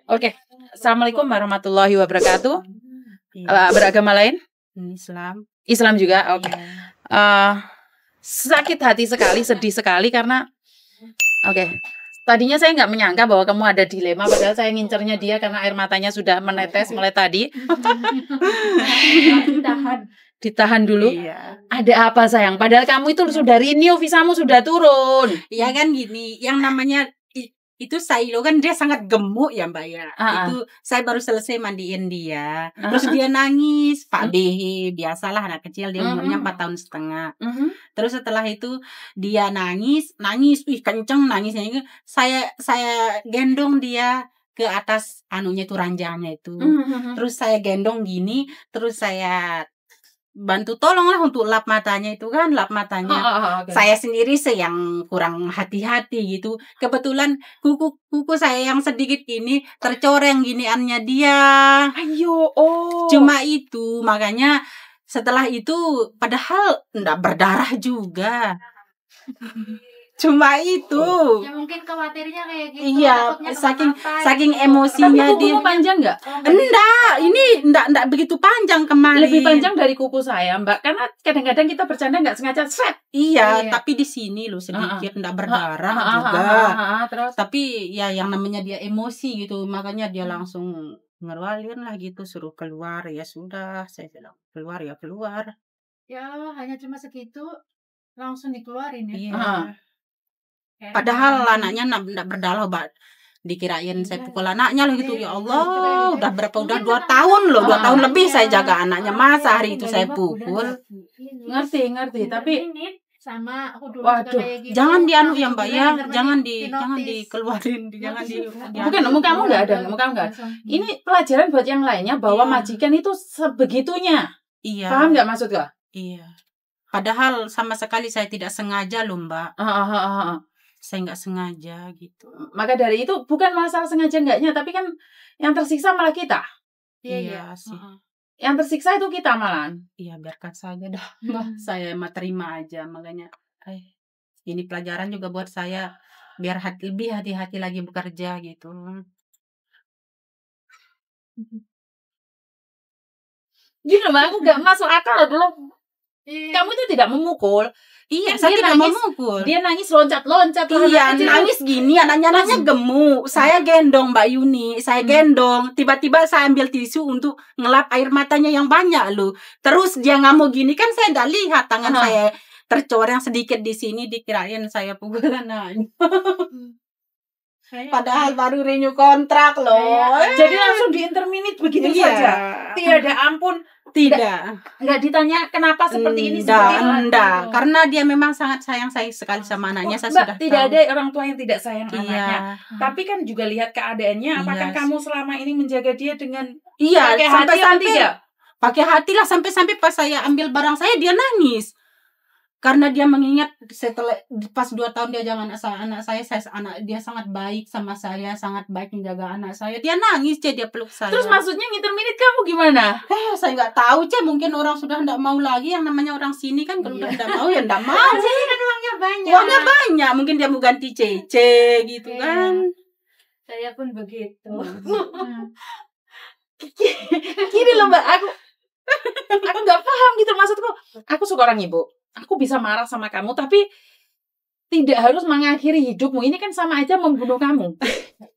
Oke. Assalamualaikum warahmatullahi wabarakatuh. Iya. Beragama lain? Islam. Islam juga. Oke. Iya. Sakit hati sekali, sedih sekali karena tadinya saya nggak menyangka bahwa kamu ada dilema, padahal saya ngincernya dia karena air matanya sudah menetes mulai tadi. Ditahan dulu. Iya. Ada apa sayang? Padahal kamu itu sudah renew, visamu sudah turun. Iya kan gini, yang namanya itu Sailo kan dia sangat gemuk ya Mbak ya. Itu saya baru selesai mandiin dia. Terus dia nangis, Pak Behe, biasalah anak kecil, dia umurnya 4 tahun setengah. Terus setelah itu dia nangis, kenceng nangisnya. Saya gendong dia ke atas anunya itu, ranjangnya itu. Terus saya gendong gini, terus saya bantu tolonglah untuk lap matanya itu kan, lap matanya. Saya sendiri yang kurang hati-hati gitu. Kebetulan kuku saya yang sedikit ini tercoreng giniannya dia. Ayo, Cuma itu, makanya setelah itu padahal enggak berdarah juga. Cuma itu. Ya mungkin khawatirnya kayak gitu. Iya, saking emosinya dia. Kuku panjang nggak? Enggak, ini enggak begitu panjang kemarin. Lebih panjang dari kuku saya, Mbak. Karena kadang-kadang kita bercanda nggak sengaja set. Iya, tapi di sini loh sedikit enggak berdarah juga. Terus? Tapi ya yang namanya dia emosi gitu, makanya dia langsung ngeluarin lah gitu, suruh keluar. Ya sudah, saya bilang keluar ya keluar. Ya hanya cuma segitu langsung dikeluarin ya. Iya. Padahal anaknya enggak berdarah, Mbak. Dikirain saya pukul anaknya lah gitu. Ya Allah, udah 2 tahun loh, 2 tahun lebih saya jaga anaknya. Masa hari itu saya pukul? Ngerti, tapi sama aku dulu waduh, kayak gitu. Jangan dianu ya Mbak ya, jangan dikeluarin, jangan di. Bukan, kamu nggak ada. Ini pelajaran buat yang lainnya bahwa majikan itu sebegitunya. Iya. Paham nggak maksud gak? Iya. Padahal sama sekali saya tidak sengaja loh Mbak. Saya nggak sengaja gitu. Maka dari itu bukan masalah sengaja enggaknya, tapi kan yang tersiksa malah kita. Iya sih. Yang tersiksa itu kita malahan. Iya, biarkan saja dah Mbak. Saya mah terima aja, makanya ini pelajaran juga buat saya biar lebih hati-hati lagi bekerja gitu. Gini Mbak, aku nggak masuk akal dulu. Kamu itu tidak memukul. Iya, saya tidak memukul. Dia nangis loncat-loncat. Iya, nangis gini, anaknya gemuk. Saya gendong Mbak Yuni, saya gendong. Tiba-tiba saya ambil tisu untuk ngelap air matanya yang banyak loh. Terus dia ngamuk gini, kan saya tidak lihat tangan saya tercoreng sedikit di sini, dikirain saya pukul anaknya. Padahal baru renew kontrak loh. Jadi langsung di-interminate begitu saja. Tiada ampun. Enggak ditanya kenapa seperti ini, enggak. Karena dia memang sangat sayang sekali sama anaknya. Saya sudah tidak ada orang tua yang tidak sayang anaknya. Tapi kan juga lihat keadaannya. Apakah kamu selama ini menjaga dia dengan pakai hati lah, sampai pas saya ambil barang saya dia nangis. Karena dia mengingat setelah pas 2 tahun dia jangan anak saya dia sangat baik sama saya, sangat baik menjaga anak saya. Dia nangis, dia peluk saya. Terus maksudnya nginterminate kamu gimana? Saya nggak tahu, mungkin orang sudah nggak mau lagi, yang namanya orang sini kan kalau udah nggak mau ya nggak mau. Jadi kan uangnya banyak, mungkin dia mau ganti cece gitu kan. Saya pun begitu. Gini loh Mbak, aku nggak paham gitu maksudku. Aku suka orang ibu. Aku bisa marah sama kamu, tapi tidak harus mengakhiri hidupmu. Ini kan sama aja membunuh kamu.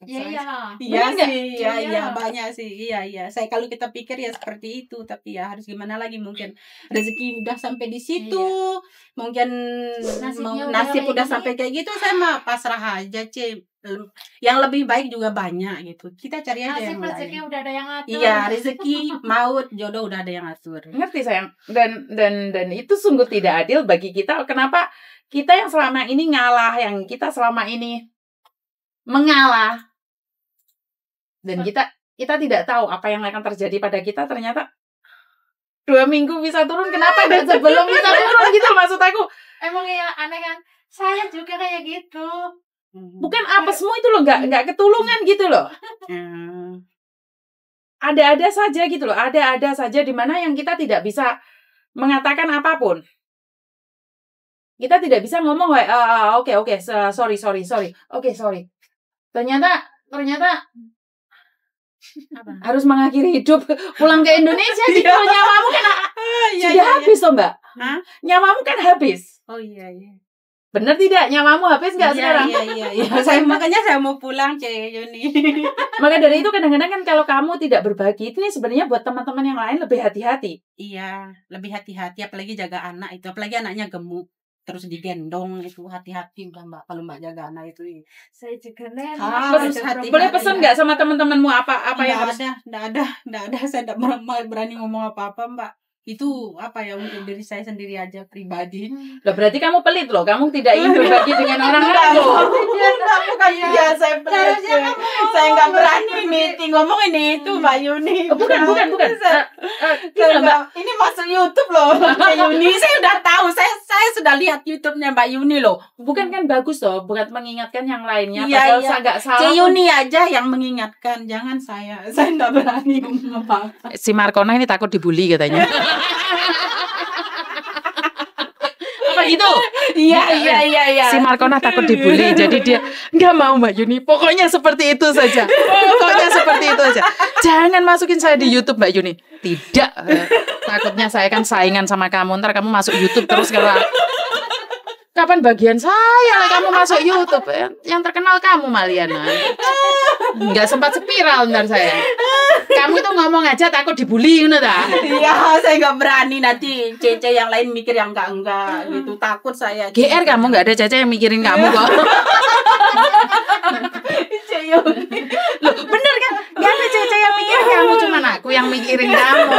Iya, banyak sih. Iya. Saya kalau kita pikir ya seperti itu, tapi ya harus gimana lagi, mungkin rezeki udah sampai di situ. Mungkin nasib udah sampai kayak gitu, saya mah pasrah aja, Yang lebih baik juga banyak gitu. Kita cari aja yang lain. Rezeki udah ada yang ngatur. Iya, rezeki, maut, jodoh udah ada yang ngatur. Ngerti sayang. Dan itu sungguh tidak adil bagi kita. Kenapa kita yang selama ini ngalah, yang kita selama ini mengalah, dan kita tidak tahu apa yang akan terjadi pada kita, ternyata 2 minggu bisa turun. Kenapa dan sebelum bisa turun gitu maksud aku. Emang ya aneh kan. Saya juga kayak gitu. Bukan apesmu itu loh, nggak ketulungan gitu loh. Ada-ada saja gitu loh, ada-ada saja di mana yang kita tidak bisa mengatakan apapun. Kita tidak bisa ngomong, oke, sorry. Oke, sorry. Ternyata Harus mengakhiri hidup, pulang ke Indonesia gitu. Nyawamu kan sudah habis toh, Mbak? Hah? Nyawamu kan habis. Oh iya. Bener tidak? Nyawamu habis nggak sekarang? Iya. Makanya saya mau pulang, Cek Yuni. Maka dari itu kadang-kadang kan kalau kamu tidak berbagi, ini sebenarnya buat teman-teman yang lain lebih hati-hati. Iya, lebih hati-hati, apalagi jaga anak itu, apalagi anaknya gemuk terus digendong itu, hati-hati udah Mbak kalau Mbak jaga anak itu. Saya juga Harus hati-hati. Boleh pesan nggak sama teman-temanmu apa yang harus? Nggak ada, saya nggak berani ngomong apa-apa Mbak. Itu apa ya, untuk diri saya sendiri aja pribadi. Loh, berarti kamu pelit loh, kamu tidak ingin berbagi dengan orang lain loh. Bukan ya, saya pelit. Saya nggak berani nih ngomong ini itu Mbak Yuni. Bukan. Ini masuk YouTube loh Mbak Yuni. Saya udah tahu, saya sudah lihat YouTube-nya Mbak Yuni loh. Bukan kan bagus loh, bukan mengingatkan yang lainnya. Iya. Saya nggak salah. Cik Yuni aja yang mengingatkan, jangan saya nggak berani ngomong apa-apa. Si Markona ini takut dibully katanya. Apa gitu? Iya. Si Markona takut dibully, jadi dia nggak mau Mbak Yuni. Pokoknya seperti itu saja. Jangan masukin saya di YouTube Mbak Yuni. Tidak. Takutnya saya kan saingan sama kamu. Ntar kamu masuk YouTube terus kalau kapan bagian saya lah kamu masuk YouTube? Yang terkenal kamu Maliana. Nggak sempat spiral ntar saya. Kamu itu ngomong aja takut dibully gitu dah. Iya, saya nggak berani nanti Cece yang lain mikir yang enggak gitu. Takut saya. GR kamu nggak ada Cece yang mikirin kamu kok. Loh, bener kan? Gak ada Cece yang mikirin kamu, cuman aku yang mikirin kamu.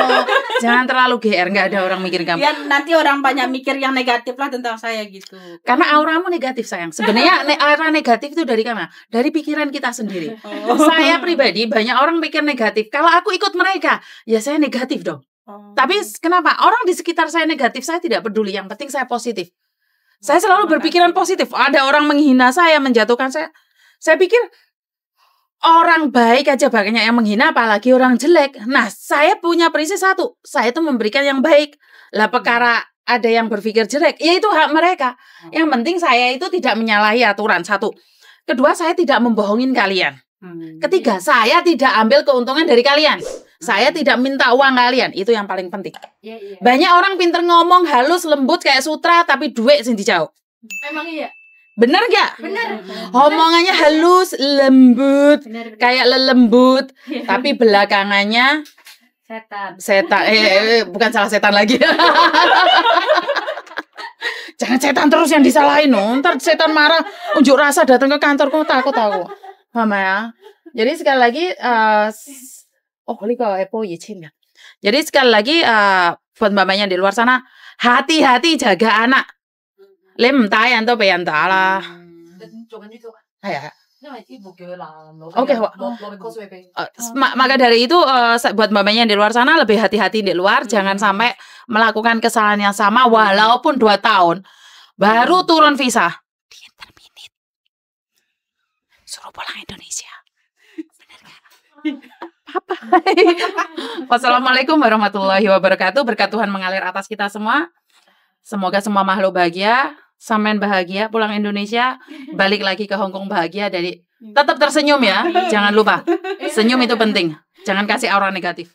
Jangan terlalu GR, nggak ada orang mikirin kamu. Ya nanti orang banyak mikir yang negatif lah tentang saya gitu. Karena auramu negatif sayang. Sebenarnya aura negatif itu dari mana? Dari pikiran kita sendiri. Saya pribadi banyak orang pikir negatif. Kalau aku ikut mereka, ya saya negatif dong. Tapi kenapa? Orang di sekitar saya negatif, saya tidak peduli. Yang penting saya positif. Saya selalu berpikiran positif. Ada orang menghina saya, menjatuhkan saya. Saya pikir orang baik aja banyak yang menghina, apalagi orang jelek. Nah, saya punya prinsip satu. Saya itu memberikan yang baik. Lah perkara ada yang berpikir jelek, ya itu hak mereka. Yang penting saya itu tidak menyalahi aturan. Satu. Kedua, saya tidak membohongin kalian. Ketiga, saya tidak ambil keuntungan dari kalian. Saya tidak minta uang kalian. Itu yang paling penting. Banyak orang pinter ngomong halus, lembut kayak sutra, tapi duit sing dijauh. Memang iya. Bener gak? Bener. Omongannya halus, lembut, kayak lelembut, tapi belakangannya setan. Bukan salah setan lagi. Jangan setan terus yang disalahin, no. Ntar setan marah, unjuk rasa datang ke kantorku, takut aku. Paham ya? Jadi sekali lagi, jadi sekali lagi buat mbak-mbaknya di luar sana, hati-hati jaga anak. Lem tayan to bayan lah. Oke, maka dari itu buat mbak-mbaknya di luar sana lebih hati-hati di luar, jangan sampai melakukan kesalahan yang sama walaupun 2 tahun baru turun visa. Di-interminit. Suruh pulang Indonesia. Benar enggak? Apa? Wassalamualaikum warahmatullahi wabarakatuh. Berkat Tuhan mengalir atas kita semua. Semoga semua makhluk bahagia, sampean bahagia, pulang Indonesia, balik lagi ke Hong Kong bahagia, tetap tersenyum ya. Jangan lupa. Senyum itu penting. Jangan kasih aura negatif.